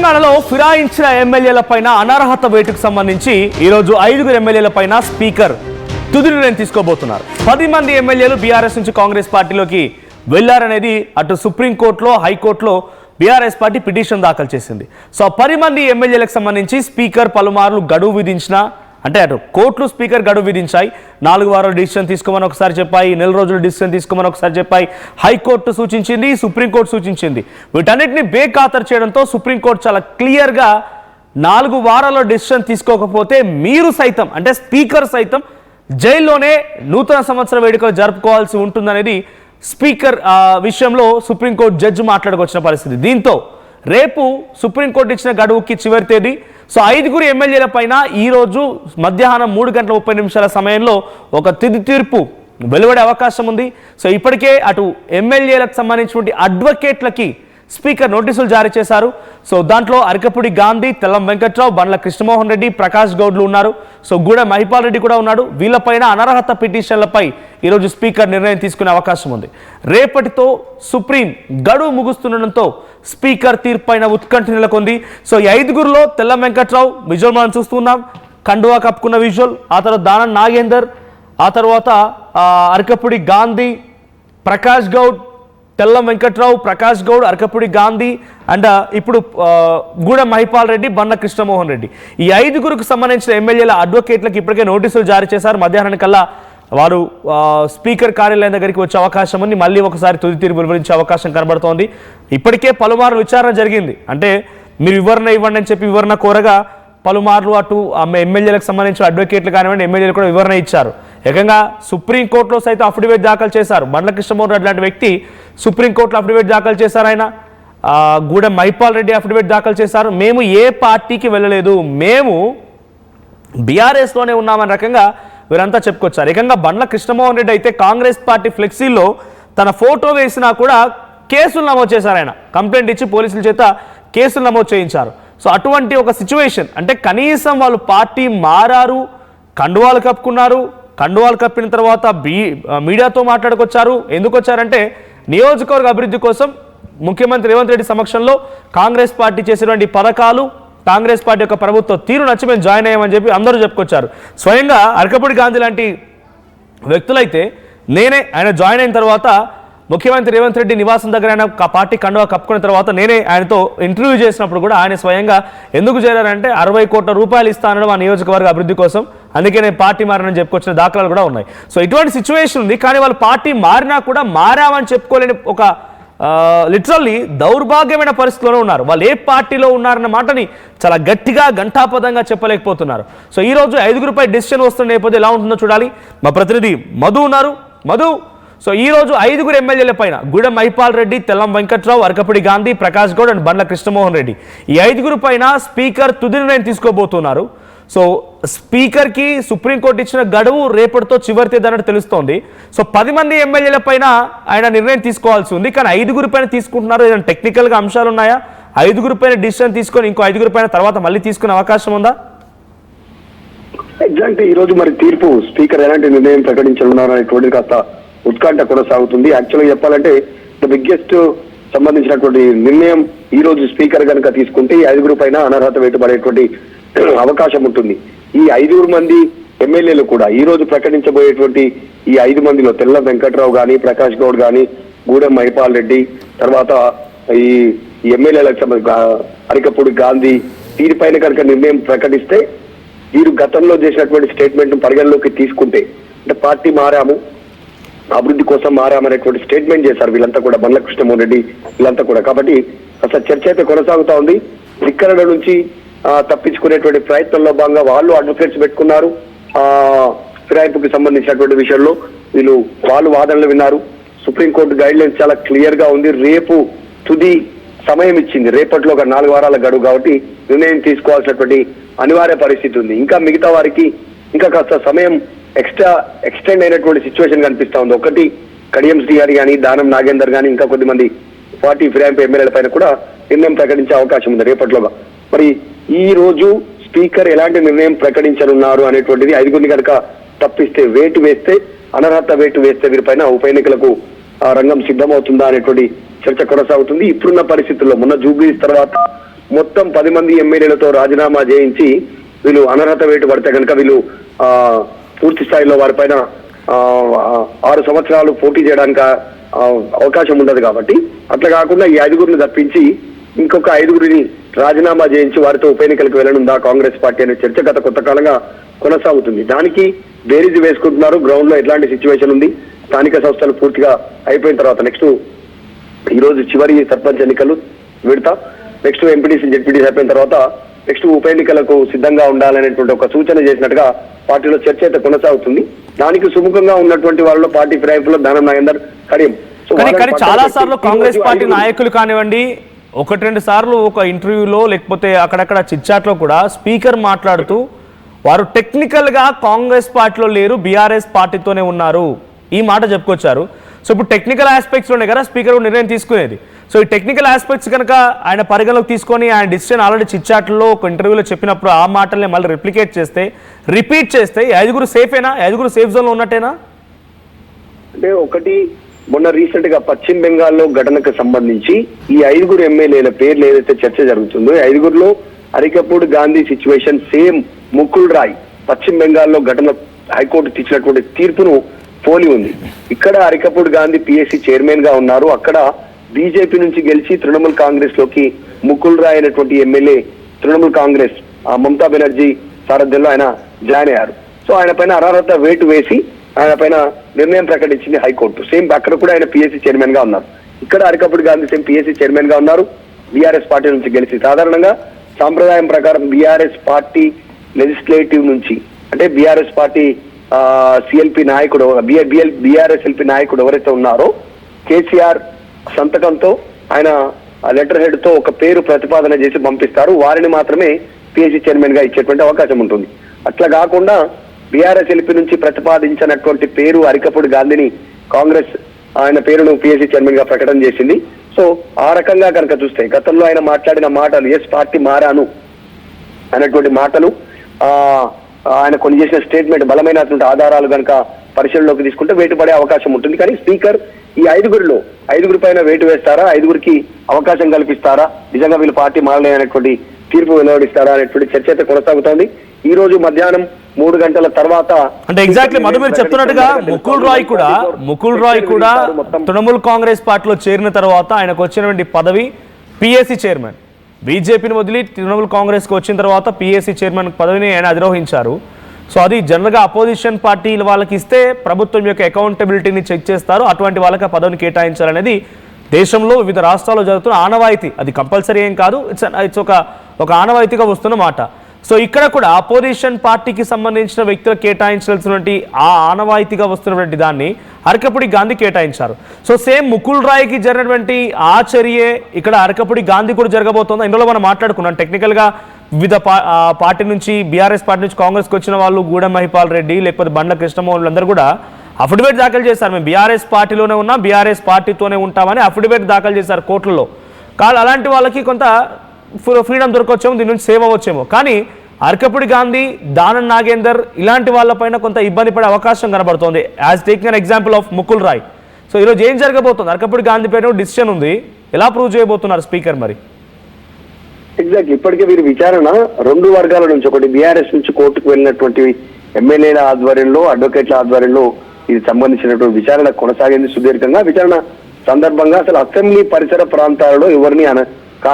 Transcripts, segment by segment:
తెలంగాణలో ఫిరాయించిన ఎమ్మెల్యేల పైన అనర్హత వేటుకు సంబంధించి ఈరోజు 5 ఎమ్మెల్యేల పైన స్పీకర్ తుది నిర్ణయం తీసుకోబోతున్నారు. 10 మంది ఎమ్మెల్యేలు బీఆర్ఎస్ నుంచి కాంగ్రెస్ పార్టీలోకి వెళ్లారనేది అటు సుప్రీంకోర్టులో హైకోర్టులో బీఆర్ఎస్ పార్టీ పిటిషన్ దాఖలు చేసింది. సో 10 మంది ఎమ్మెల్యేలకు సంబంధించి స్పీకర్ పలుమార్లు గడువు విధించిన అంటే అటు కోర్టులు స్పీకర్ గడువు విధించాయి. 4 వారాలు డిసిషన్ తీసుకోమని ఒకసారి చెప్పాయి, 4 రోజులు డిసిషన్ తీసుకోమని ఒకసారి చెప్పాయి. హైకోర్టు సూచించింది, సుప్రీంకోర్టు సూచించింది. వీటన్నిటిని బేఖాతరు చేయడంతో సుప్రీంకోర్టు చాలా క్లియర్గా 4 వారాల్లో డిసిషన్ తీసుకోకపోతే మీరు సైతం అంటే స్పీకర్ సైతం జైల్లోనే నూతన సంవత్సర వేడుకలు జరుపుకోవాల్సి ఉంటుందనేది స్పీకర్ విషయంలో సుప్రీంకోర్టు జడ్జి మాట్లాడుకొచ్చిన పరిస్థితి. దీంతో రేపు సుప్రీంకోర్టు ఇచ్చిన గడువుకి చివరి తేదీ. సో 5 ఎమ్మెల్యేల పైన ఈరోజు మధ్యాహ్నం 3:30 సమయంలో ఒక తుది తీర్పు వెలువడే అవకాశం ఉంది. సో ఇప్పటికే అటు ఎమ్మెల్యేలకు సంబంధించినటువంటి అడ్వకేట్లకి స్పీకర్ నోటీసులు జారీ చేశారు. సో దాంట్లో అరకపూడి గాంధీ, తెల్లం వెంకట్రావు, బండ్ల కృష్ణమోహన్ రెడ్డి, ప్రకాష్ గౌడ్లు ఉన్నారు. సో గూడెం మహిపాల్ రెడ్డి కూడా ఉన్నాడు. వీళ్ళపైన అనర్హత పిటిషన్లపై ఈరోజు స్పీకర్ నిర్ణయం తీసుకునే అవకాశం ఉంది. రేపటితో సుప్రీం గడువు ముగుస్తుండటంతో స్పీకర్ తీర్పైన ఉత్కంఠ నెలకొంది. సో ఈ 5లో తెల్లం వెంకట్రావు విజువల్ మనం చూస్తున్నాం, కండువా కప్పుకున్న విజువల్. ఆ తర్వాత దానం నాగేందర్, ఆ తర్వాత అరకపూడి గాంధీ, ప్రకాష్ గౌడ్, తెల్లం వెంకట్రావు, ప్రకాష్ గౌడ్, అరకపూడి గాంధీ అండ్ ఇప్పుడు గూడెం మహిపాల్ రెడ్డి, బండ్ల కృష్ణమోహన్ రెడ్డి. ఈ 5కు సంబంధించిన ఎమ్మెల్యేల అడ్వకేట్లకు ఇప్పటికే నోటీసులు జారీ చేశారు. మధ్యాహ్నానికల్లా వారు స్పీకర్ కార్యాలయం దగ్గరికి వచ్చే అవకాశం ఉంది. మళ్ళీ ఒకసారి తుది తీర్పు వెలువరించే అవకాశం కనబడుతోంది. ఇప్పటికే పలుమార్లు విచారణ జరిగింది. అంటే మీరు వివరణ ఇవ్వండి అని చెప్పి వివరణ కోరగా పలుమార్లు అటు ఎమ్మెల్యేలకు సంబంధించిన అడ్వకేట్లు కానివ్వండి ఎమ్మెల్యేలు కూడా వివరణ ఇచ్చారు. ఏకంగా సుప్రీంకోర్టులో సైతం అఫిడవిట్ దాఖలు చేశారు. బండ్ల కృష్ణమోహన్ రెడ్డి లాంటి వ్యక్తి సుప్రీంకోర్టులో అఫిడవిట్ దాఖలు చేశారు. ఆయన గూడెం మహిపాల్ రెడ్డి అఫిడవిట్ దాఖలు చేశారు. మేము ఏ పార్టీకి వెళ్ళలేదు, మేము బీఆర్ఎస్లోనే ఉన్నామని రకంగా వీరంతా చెప్పుకొచ్చారు. ఏకంగా బండ్ల కృష్ణమోహన్ రెడ్డి అయితే కాంగ్రెస్ పార్టీ ఫ్లెక్సీలో తన ఫోటో వేసినా కూడా కేసులు నమోదు చేశారు. ఆయన కంప్లైంట్ ఇచ్చి పోలీసుల చేత కేసులు నమోదు చేయించారు. సో అటువంటి ఒక సిచ్యువేషన్ అంటే కనీసం వాళ్ళు పార్టీ మారారు, కండువాలు కప్పుకున్నారు. కండువాలు కప్పిన తర్వాత మీడియాతో మాట్లాడుకొచ్చారు. ఎందుకు వచ్చారంటే నియోజకవర్గ అభివృద్ధి కోసం ముఖ్యమంత్రి రేవంత్ రెడ్డి సమక్షంలో కాంగ్రెస్ పార్టీ చేసినటువంటి పథకాలు, కాంగ్రెస్ పార్టీ యొక్క ప్రభుత్వ తీరు నచ్చి మేము జాయిన్ అయ్యామని చెప్పి అందరూ చెప్పుకొచ్చారు. స్వయంగా అరకపూడి గాంధీ లాంటి వ్యక్తులైతే నేనే ఆయన జాయిన్ అయిన తర్వాత ముఖ్యమంత్రి రేవంత్ రెడ్డి నివాసం దగ్గర ఆయన పార్టీ కండువా కప్పుకున్న తర్వాత నేనే ఆయనతో ఇంటర్వ్యూ చేసినప్పుడు కూడా ఆయన స్వయంగా ఎందుకు చేరారంటే 60 కోట్ల రూపాయలు ఇస్తానడం ఆ నియోజకవర్గ అభివృద్ధి కోసం, అందుకే నేను పార్టీ మారనని చెప్పుకొచ్చిన దాఖలాలు కూడా ఉన్నాయి. సో ఇటువంటి సిచ్యువేషన్ ఉంది. కానీ వాళ్ళు పార్టీ మారినా కూడా మారామని చెప్పుకోలేని ఒక లిటరల్లీ దౌర్భాగ్యమైన పరిస్థితిలోనే ఉన్నారు. వాళ్ళు ఏ పార్టీలో ఉన్నారన్న మాటని చాలా గట్టిగా ఘంటాపదంగా చెప్పలేకపోతున్నారు. సో ఈరోజు 5పై డిసిషన్ వస్తున్న నేపథ్యం ఎలా ఉంటుందో చూడాలి. మా ప్రతినిధి మధు ఉన్నారు. మధు, సో ఈరోజు 5 ఎమ్మెల్యేల పైన గూడెం మహిపాల్ రెడ్డి, తెల్లం వెంకట్రావు, అరకపూడి గాంధీ, ప్రకాష్ గౌడ్ అండ్ బండ్ల కృష్ణమోహన్ రెడ్డి ఈ 5 పైన స్పీకర్ తుది నిర్ణయం తీసుకోబోతున్నారు. సో స్పీకర్కి సుప్రీంకోర్టు ఇచ్చిన గడువు రేపటితో చివరి తేదీ అన్నట్టు తెలుస్తోంది. సో 10 మంది ఎమ్మెల్యేల పైన ఆయన నిర్ణయం తీసుకోవాల్సి ఉంది. కానీ 5 పైన తీసుకుంటున్నారు. ఏదైనా టెక్నికల్గా అంశాలు ఉన్నాయా? 5 పైన డిసిషన్ తీసుకొని ఇంకో 5 పైన తర్వాత మళ్ళీ తీసుకునే అవకాశం ఉందా? ఎగ్జాక్ట్ ఈ రోజు మరి తీర్పు స్పీకర్ ఎలాంటి నిర్ణయం ప్రకటించనున్నారు అనేటువంటి కాస్త ఉత్కంఠ కొనసాగుతుంది. యాక్చువల్గా చెప్పాలంటే ద బిగ్గెస్ట్ సంబంధించినటువంటి నిర్ణయం ఈ రోజు స్పీకర్ కనుక తీసుకుంటే ఈ 5 పైన అనర్హత వేటుపడేటువంటి అవకాశం ఉంటుంది. ఈ 5 మంది ఎమ్మెల్యేలు కూడా ఈ రోజు ప్రకటించబోయేటువంటి ఈ 5 మందిలో తెల్ల వెంకట్రావు కానీ, ప్రకాష్ గౌడ్ కానీ, గూడెం మహిపాల్ రెడ్డి, తర్వాత ఈ ఎమ్మెల్యేలకు అరికపూడి గాంధీ వీరిపైన కనుక నిర్ణయం ప్రకటిస్తే వీరు గతంలో చేసినటువంటి స్టేట్మెంట్ పరిగణలోకి తీసుకుంటే అంటే పార్టీ మారాము, అభివృద్ధి కోసం మారామనేటువంటి స్టేట్మెంట్ చేశారు వీళ్ళంతా కూడా, బండ్ల కృష్ణమోహన్ రెడ్డి వీళ్ళంతా కూడా. కాబట్టి అసలు చర్చ అయితే కొనసాగుతా ఉంది. వికరణ నుంచి తప్పించుకునేటువంటి ప్రయత్నంలో భాగంగా వాళ్ళు అడ్వకేట్స్ పెట్టుకున్నారు. ఫిరాయింపుకి సంబంధించినటువంటి విషయంలో వాళ్ళు వాదనలు విన్నారు. సుప్రీంకోర్టు గైడ్ లైన్స్ చాలా క్లియర్ గా ఉంది. రేపు తుది సమయం ఇచ్చింది. రేపట్లో ఒక 4 వారాల గడువు కాబట్టి నిర్ణయం తీసుకోవాల్సినటువంటి అనివార్య పరిస్థితి ఉంది. ఇంకా మిగతా వారికి ఇంకా కాస్త సమయం ఎక్స్టెండ్ అయినటువంటి సిచ్యువేషన్ కనిపిస్తా ఉంది. ఒకటి కడియం శ్రీహరి కానీ, దానం నాగేందర్ కానీ, ఇంకా కొద్దిమంది పార్టీ ఫిరాయింపు ఎమ్మెల్యేల పైన కూడా నిర్ణయం ప్రకటించే అవకాశం ఉంది రేపట్లోగా. మరి ఈ రోజు స్పీకర్ ఎలాంటి నిర్ణయం ప్రకటించనున్నారు అనేటువంటిది 5 కనుక తప్పిస్తే వేటు వేస్తే అనర్హత వేటు వేస్తే వీరిపైన ఉప ఎన్నికలకు రంగం సిద్ధమవుతుందా అనేటువంటి చర్చ కొనసాగుతుంది. ఇప్పుడున్న పరిస్థితుల్లో మొన్న జూబ్లీస్ తర్వాత మొత్తం 10 మంది ఎమ్మెల్యేలతో రాజీనామా చేయించి వీళ్ళు అనర్హత వేటు పడితే కనుక వీళ్ళు పూర్తి స్థాయిలో వారిపైన 6 సంవత్సరాలు పోటీ చేయడానికి అవకాశం ఉండదు కాబట్టి అట్లా కాకుండా ఈ 5గురిని తప్పించి ఇంకొక 5గురిని రాజీనామా చేయించి వారితో ఉప ఎన్నికలకు వెళ్ళనుందా కాంగ్రెస్ పార్టీ అనే చర్చ గత కొంతకాలంగా కొనసాగుతుంది. దానికి బేరీజు వేసుకుంటున్నారు. గ్రౌండ్ లో ఎట్లాంటి సిచ్యువేషన్ ఉంది, స్థానిక సంస్థలు పూర్తిగా అయిపోయిన తర్వాత నెక్స్ట్ ఈ రోజు చివరి సర్పంచ్ ఎన్నికలు విడతా, నెక్స్ట్ ఎంపీటీసీ జెడ్పీటీసీ అయిపోయిన తర్వాత నెక్స్ట్ ఉప ఎన్నికలకు సిద్ధంగా ఉండాలనేటువంటి ఒక సూచన చేసినట్టుగా పార్టీలో చర్చ అయితే కొనసాగుతుంది. దానికి సుముఖంగా ఉన్నటువంటి వాళ్ళలో పార్టీ ఫిరాయింపులో దానం నాగేందర్ కడియం. కానీ చాలా సార్లు కాంగ్రెస్ పార్టీ నాయకులు కానివ్వండి, 1-2 సార్లు ఒక ఇంటర్వ్యూలో లేకపోతే అక్కడక్కడ చిట్చాట్లో కూడా స్పీకర్ మాట్లాడుతూ వారు టెక్నికల్ గా కాంగ్రెస్ పార్టీలో లేరు, బీఆర్ఎస్ పార్టీతోనే ఉన్నారు, ఈ మాట చెప్పుకొచ్చారు. సో ఇప్పుడు టెక్నికల్ ఆస్పెక్ట్స్ లోనే కదా స్పీకర్ నిర్ణయం తీసుకునేది. సో ఈ టెక్నికల్ ఆస్పెక్ట్స్ కనుక ఆయన పరిగణలోకి తీసుకొని ఆయన డిసిషన్ ఆల్రెడీ చిట్చాట్లో ఒక ఇంటర్వ్యూలో చెప్పినప్పుడు ఆ మాటల్ని మళ్ళీ రిపీట్ చేస్తే 5గురు సేఫేనా? 5గురు సేఫ్ జోన్ లో ఉన్నట్టేనా? అంటే ఒకటి, మొన్న రీసెంట్ గా పశ్చిమ బెంగాల్లో ఘటనకు సంబంధించి ఈ 5గురు ఎమ్మెల్యేల పేర్లు ఏదైతే చర్చ జరుగుతుందో 5గురులో అరికపూడి గాంధీ సిచ్యువేషన్ సేమ్ ముకుల్ రాయ్ పశ్చిమ బెంగాల్లో ఘటన హైకోర్టు ఇచ్చినటువంటి తీర్పును పోలి ఉంది. ఇక్కడ అరికపూడి గాంధీ పిఎస్సి చైర్మన్ గా ఉన్నారు. అక్కడ బీజేపీ నుంచి గెలిచి తృణమూల్ కాంగ్రెస్ లోకి ముకుల్ రాయ్ అనేటువంటి ఎమ్మెల్యే తృణమూల్ కాంగ్రెస్ మమతా బెనర్జీ సారథ్యంలో ఆయన జాయిన్ అయ్యారు. సో ఆయన పైన అనర్హత వేటు వేసి ఆయన పైన నిర్ణయం ప్రకటించింది హైకోర్టు. సేమ్ అక్కడ కూడా ఆయన పిఎస్సి చైర్మన్ గా ఉన్నారు. ఇక్కడ Arikapudi Gandhi same PSC chairman గా ఉన్నారు, బీఆర్ఎస్ పార్టీ నుంచి గెలిచి. సాధారణంగా సాంప్రదాయం ప్రకారం బీఆర్ఎస్ పార్టీ లెజిస్లేటివ్ నుంచి అంటే బీఆర్ఎస్ పార్టీ సిఎల్పి నాయకుడు బీఆర్ఎస్ ఎల్పి నాయకుడు ఎవరైతే ఉన్నారో కేసీఆర్ సంతకంతో ఆయన లెటర్ హెడ్ తో ఒక పేరు ప్రతిపాదన చేసి పంపిస్తారు. వారిని మాత్రమే పిఎస్సి చైర్మన్ గా ఇచ్చేటువంటి అవకాశం ఉంటుంది. అట్లా కాకుండా బీఆర్ఎస్ ఎల్పి నుంచి ప్రతిపాదించినటువంటి పేరు అరికపూడి గాంధీని కాంగ్రెస్ ఆయన పేరును పిఎస్సి చైర్మన్ గా ప్రకటన చేసింది. సో ఆ రకంగా కనుక చూస్తే గతంలో ఆయన మాట్లాడిన మాటలు ఎస్ పార్టీ మారాను అనేటువంటి మాటలు, ఆయన కొన్ని చేసిన స్టేట్మెంట్ బలమైనటువంటి ఆధారాలు కనుక పరిశీలనలోకి తీసుకుంటే వేటు పడే అవకాశం ఉంటుంది. కానీ స్పీకర్ ఈ 5గురి పైన వేటు వేస్తారా, 5గురికి అవకాశం కల్పిస్తారా, నిజంగా వీళ్ళు పార్టీ మారలేనటువంటి తీర్పు వెలువడిస్తారా అనేటువంటి చర్చ అయితే కొనసాగుతోంది. ఈ రోజు మధ్యాహ్నం 3 గంటల తర్వాత అంటే ఎగ్జాక్ట్లీ మధు మీరు చెప్తున్నట్టుగా ముకుల్ రాయ్ కూడా తృణమూల్ కాంగ్రెస్ పార్టీలో చేరిన తర్వాత ఆయనకు వచ్చినటువంటి పదవి పిఎస్సి చైర్మన్. బీజేపీని వదిలి తృణమూల్ కాంగ్రెస్కి వచ్చిన తర్వాత పిఎస్సి చైర్మన్ పదవిని ఆయన అధిరోహించారు. సో అది జనరల్గా అపోజిషన్ పార్టీల వాళ్ళకి ఇస్తే ప్రభుత్వం యొక్క అకౌంటబిలిటీని చెక్ చేస్తారు, అటువంటి వాళ్ళకి ఆ పదవిని కేటాయించాలనేది దేశంలో వివిధ రాష్ట్రాల్లో జరుగుతున్న ఆనవాయితీ. అది కంపల్సరీ ఏం కాదు, ఇట్స్ ఒక ఆనవాయితీగా వస్తున్న మాట. సో ఇక్కడ కూడా అపోజిషన్ పార్టీకి సంబంధించిన వ్యక్తులు కేటాయించాల్సినటువంటి ఆ ఆనవాయితీగా వస్తున్నటువంటి దాన్ని అరకపూడి గాంధీ కేటాయించారు. సో సేమ్ ముకుల్ రాయ్కి జరిగినటువంటి ఆ చర్యే ఇక్కడ అరకపూడి గాంధీ కూడా జరగబోతోంది. ఇందులో మనం మాట్లాడుకున్నాం టెక్నికల్గా వివిధ పార్టీ నుంచి బీఆర్ఎస్ పార్టీ నుంచి కాంగ్రెస్కి వచ్చిన వాళ్ళు గూడెం మహిపాల్ రెడ్డి లేకపోతే బండ్ల కృష్ణమోహన్ అందరూ కూడా అఫిడవిట్ దాఖలు చేశారు. మేము బీఆర్ఎస్ పార్టీలోనే ఉన్నాం, బీఆర్ఎస్ పార్టీతోనే ఉంటామని అఫిడవిట్ దాఖలు చేశారు కోర్టులో. కానీ అలాంటి వాళ్ళకి కొంత ఫ్రీడమ్ దొరకొచ్చేమో, దీని నుంచి సేవ్ అవ్వచ్చేమో. కానీ అరకపూడి గాంధీ, దానం నాగేందర్ ఇలాంటి వాళ్ళపైన కొంత ఇబ్బంది పడే అవకాశం కనబడుతోంది. As taking an example of Mukul Roy. So ఈరోజు ఏం జరగబోతుంది? అరకపూడి గాంధీ పైన డిసిషన్ ఉంది, ఎలా ప్రూవ్ చేయబోతున్నారు స్పీకర్ మరి? ఎగ్జాక్ట్ ఇప్పటికే వీరి విచారణ 2 వర్గాల నుంచి, ఒకటి బీఆర్ఎస్ నుంచి కోర్టుకు వెళ్ళినటువంటి ఎమ్మెల్యేల ఆధ్వర్యంలో, అడ్వకేట్ల ఆధ్వర్యంలో ఇది సంబంధించినటువంటి విచారణ కొనసాగింది సుదీర్ఘంగా. విచారణ సందర్భంగా అసలు అసెంబ్లీ పరిసర ప్రాంతాలలో ఎవరిని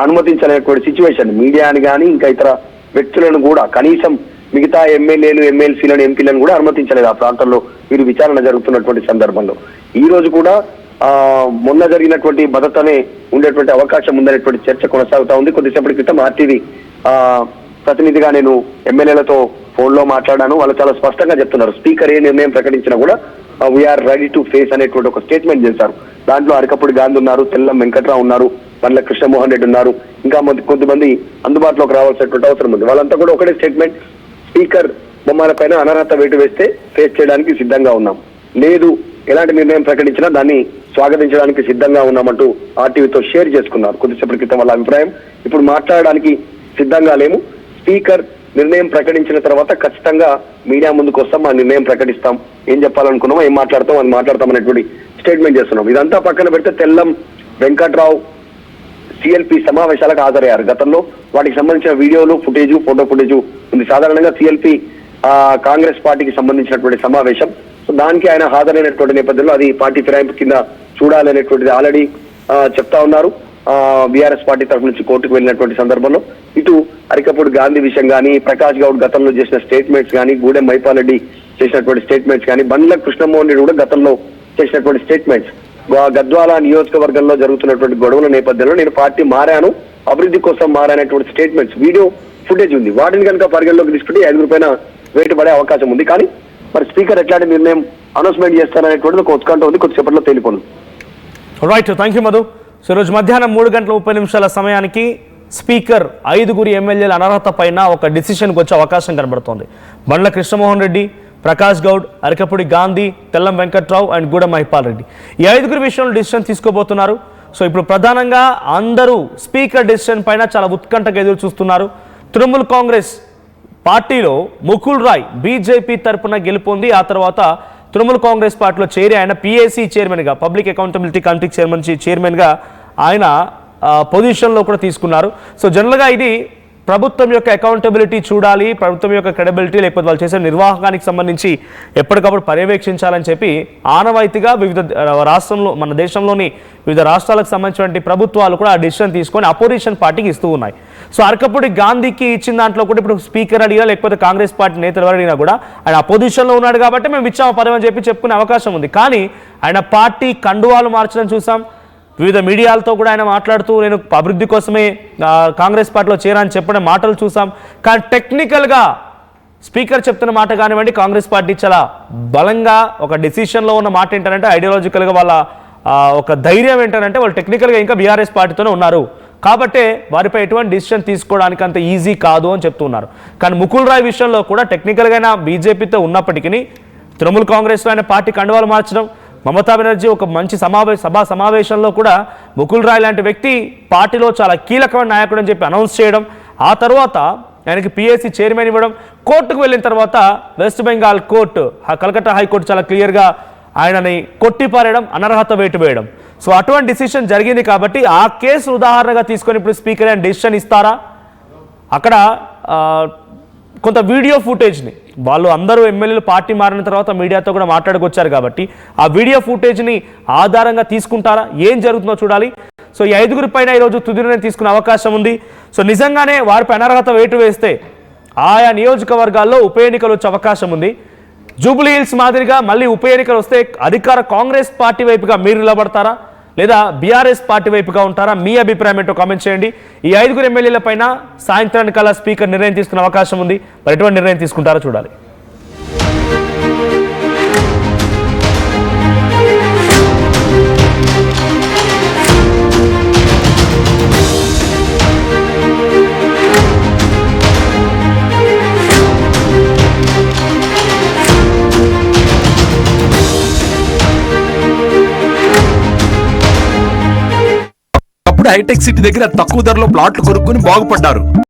అనుమతించలేనటువంటి సిచ్యువేషన్, మీడియాని కానీ ఇంకా ఇతర వ్యక్తులను కూడా కనీసం మిగతా ఎమ్మెల్యేలు ఎమ్మెల్సీలను ఎంపీలను కూడా అనుమతించలేదు ఆ ప్రాంతంలో వీరు విచారణ జరుగుతున్నటువంటి సందర్భంలో. ఈ రోజు కూడా మొన్న జరిగినటువంటి భద్రతనే ఉండేటువంటి అవకాశం ఉందనేటువంటి చర్చ కొనసాగుతా ఉంది. కొద్దిసేపటి క్రితం ఆర్టీవీ ప్రతినిధిగా నేను ఎమ్మెల్యేలతో ఫోన్ లో మాట్లాడాను. వాళ్ళు చాలా స్పష్టంగా చెప్తున్నారు, స్పీకర్ ఏ నిర్ణయం ప్రకటించినా కూడా వీఆర్ రెడీ టు ఫేస్ అనేటువంటి ఒక స్టేట్మెంట్ చేశారు. దాంట్లో అరకపూడి గాంధీ ఉన్నారు, తెల్లం వెంకట్రావు ఉన్నారు, బండ్ల కృష్ణమోహన్ రెడ్డి ఉన్నారు, ఇంకా కొంతమంది అందుబాటులోకి రావాల్సినటువంటి అవసరం ఉంది. వాళ్ళంతా కూడా ఒకటే స్టేట్మెంట్, స్పీకర్ బొమ్మల పైన అనర్హత వేటు వేస్తే ఫేస్ చేయడానికి సిద్ధంగా ఉన్నాం, లేదు ఎలాంటి నిర్ణయం ప్రకటించినా దాన్ని స్వాగతించడానికి సిద్ధంగా ఉన్నామంటూ ఆర్టీవీతో షేర్ చేసుకున్నారు కొద్దిసేపటి క్రితం వాళ్ళ అభిప్రాయం. ఇప్పుడు మాట్లాడడానికి సిద్ధంగా లేము, స్పీకర్ నిర్ణయం ప్రకటించిన తర్వాత ఖచ్చితంగా మీడియా ముందుకు వస్తాం, ఆ నిర్ణయం ప్రకటిస్తాం, ఏం చెప్పాలనుకున్నామో ఏం మాట్లాడతాం అది మాట్లాడతాం అనేటువంటి స్టేట్మెంట్ చేస్తున్నాం. ఇదంతా పక్కన పెడితే తెల్లం వెంకట్రావు, సిఎల్పి సమావేశాలకు హాజరయ్యారు. గతంలో వాటికి సంబంధించిన వీడియోలు, ఫోటో ఫుటేజ్ ఉంది. సాధారణంగా సిఎల్పి కాంగ్రెస్ పార్టీకి సంబంధించినటువంటి సమావేశం. సో దానికి ఆయన హాజరైనటువంటి నేపథ్యంలో అది పార్టీ ఫిరాయింపు కింద చూడాలనేటువంటిది ఆల్రెడీ చెప్తా ఉన్నారు. బీఆర్ఎస్ పార్టీ తరఫు నుంచి కోర్టుకు వెళ్ళినటువంటి సందర్భంలో ఇటు అరికపూడి గాంధీ విషయం కానీ, ప్రకాష్ గౌడ్ గతంలో చేసిన స్టేట్మెంట్స్ కానీ, గూడెం మైపాల్ రెడ్డి చేసినటువంటి స్టేట్మెంట్స్ కానీ, బండ్ల కృష్ణమోహన్ రెడ్డి కూడా గతంలో చేసినటువంటి స్టేట్మెంట్స్, గద్వాల నియోజకవర్గంలో జరుగుతున్నటువంటి గొడవల నేపథ్యంలో నేను పార్టీ మారాను, అభివృద్ధి కోసం మారనేటువంటి స్టేట్మెంట్స్, వీడియో ఫుటేజ్ ఉంది. వాటిని కనుక పరిగణలోకి తీసుకుంటే 5 పైన వేటు పడే అవకాశం ఉంది. కానీ మరి స్పీకర్ ఎట్లాంటి నిర్ణయం అనౌన్స్మెంట్ చేస్తారనేటువంటిది ఒక ఉత్కంఠ ఉంది. కొద్దిసేపట్లో తేలిపోను. Right, thank you Madhu. So ఈరోజు మధ్యాహ్నం 3:30 సమయానికి స్పీకర్ 5 ఎమ్మెల్యేల అనర్హత పైన ఒక డిసిషన్కి వచ్చే అవకాశం కనబడుతోంది. బండ్ల కృష్ణమోహన్ రెడ్డి, ప్రకాష్ గౌడ్, అరికపూడి గాంధీ, తెల్లం వెంకట్రావు అండ్ గూడెం మహిపాల్ రెడ్డి, ఈ 5 విషయంలో డిసిషన్ తీసుకోబోతున్నారు. సో ఇప్పుడు ప్రధానంగా అందరూ స్పీకర్ డిసిషన్ పైన చాలా ఉత్కంఠగా ఎదురు చూస్తున్నారు. తృణమూల్ కాంగ్రెస్ పార్టీలో ముకుల్ రాయ్ బీజేపీ తరపున గెలుపొంది ఆ తర్వాత తృణమూల్ కాంగ్రెస్ పార్టీలో చేరి ఆయన పిఏసీ చైర్మన్గా, పబ్లిక్ అకౌంటబిలిటీ కమిటీ చైర్మన్గా ఆయన పొజిషన్లో కూడా తీసుకున్నారు. సో జనరల్గా ఇది ప్రభుత్వం యొక్క అకౌంటబిలిటీ చూడాలి, ప్రభుత్వం యొక్క క్రెడిబిలిటీ, లేకపోతే వాళ్ళు చేసే నిర్వాహకానికి సంబంధించి ఎప్పటికప్పుడు పర్యవేక్షించాలని చెప్పి ఆనవాయితీగా వివిధ రాష్ట్రంలో, మన దేశంలోని వివిధ రాష్ట్రాలకు సంబంధించిన ప్రభుత్వాలు కూడా ఆ డిసిషన్ తీసుకొని అపోజిషన్ పార్టీకి ఇస్తూ ఉన్నాయి. సో అరకపూడి గాంధీకి ఇచ్చిన దాంట్లో కూడా ఇప్పుడు స్పీకర్ అడిగినా, లేకపోతే కాంగ్రెస్ పార్టీ నేతలు అడిగినా కూడా ఆయన అపోజిషన్లో ఉన్నాడు కాబట్టి మేము ఇచ్చాము పదవి అని చెప్పి చెప్పుకునే అవకాశం ఉంది. కానీ ఆయన పార్టీ కండువాలు మార్చడం చూసాం. వివిధ మీడియాలతో కూడా ఆయన మాట్లాడుతూ నేను అభివృద్ధి కోసమే కాంగ్రెస్ పార్టీలో చేరాలని చెప్పిన మాటలు చూసాం. కానీ టెక్నికల్గా స్పీకర్ చెప్తున్న మాట కానివ్వండి, కాంగ్రెస్ పార్టీ చాలా బలంగా ఒక డెసిషన్లో ఉన్న మాట ఏంటంటే, ఐడియాలజికల్గా వాళ్ళ ఒక ధైర్యం ఏంటంటే వాళ్ళు టెక్నికల్గా ఇంకా బీఆర్ఎస్ పార్టీతోనే ఉన్నారు కాబట్టే వారిపై ఎటువంటి డిసిషన్ తీసుకోవడానికి అంత ఈజీ కాదు అని చెప్తున్నారు. కానీ ముకుల్ రాయ్ విషయంలో కూడా టెక్నికల్గా బీజేపీతో ఉన్నప్పటికీ తృణమూల్ కాంగ్రెస్లో ఆయన పార్టీ కండువాలు మార్చడం, మమతా బెనర్జీ ఒక మంచి సభా సమావేశంలో కూడా ముకుల్ రాయ్ లాంటి వ్యక్తి పార్టీలో చాలా కీలకమైన నాయకుడు అని చెప్పి అనౌన్స్ చేయడం, ఆ తర్వాత ఆయనకి పిఎస్సి చైర్మన్ ఇవ్వడం, కోర్టుకు వెళ్ళిన తర్వాత west Bengal court, Calcutta high court చాలా క్లియర్గా ఆయనని కొట్టిపారేయడం, అనర్హత వేటు వేయడం. సో అటువంటి డిసిషన్ జరిగింది కాబట్టి ఆ కేసు ఉదాహరణగా తీసుకొని ఇప్పుడు స్పీకర్ ఆయన డిసిషన్ ఇస్తారా? అక్కడ కొంత వీడియో ఫుటేజ్ని వాళ్ళు అందరూ ఎమ్మెల్యేలు పార్టీ మారిన తర్వాత మీడియాతో కూడా మాట్లాడుకొచ్చారు కాబట్టి ఆ వీడియో ఫుటేజ్ని ఆధారంగా తీసుకుంటారా? ఏం జరుగుతుందో చూడాలి. సో ఈ 5 పైన ఈరోజు తుది నిర్ణయం తీసుకునే అవకాశం ఉంది. సో నిజంగానే వారిపై అనర్హత వేటు వేస్తే ఆయా నియోజకవర్గాల్లో ఉప ఎన్నికలు వచ్చే అవకాశం ఉంది. జూబ్లీ హిల్స్ మాదిరిగా మళ్ళీ ఉప ఎన్నికలు వస్తే అధికార కాంగ్రెస్ పార్టీ వైపుగా మీరు నిలబడతారా, లేదా బీఆర్ఎస్ పార్టీ వైపుగా ఉంటారా? మీ అభిప్రాయం ఏంటో కామెంట్ చేయండి. ఈ 5 ఎమ్మెల్యేల పైన సాయంత్రానికల్లా స్పీకర్ నిర్ణయం తీసుకునే అవకాశం ఉంది. మరి ఎటువంటి నిర్ణయం తీసుకుంటారో చూడాలి. హైటెక్ సిటీ దగ్గర తక్కువ ధరలో ప్లాట్లు కొనుక్కొని బాగుపడ్డారు.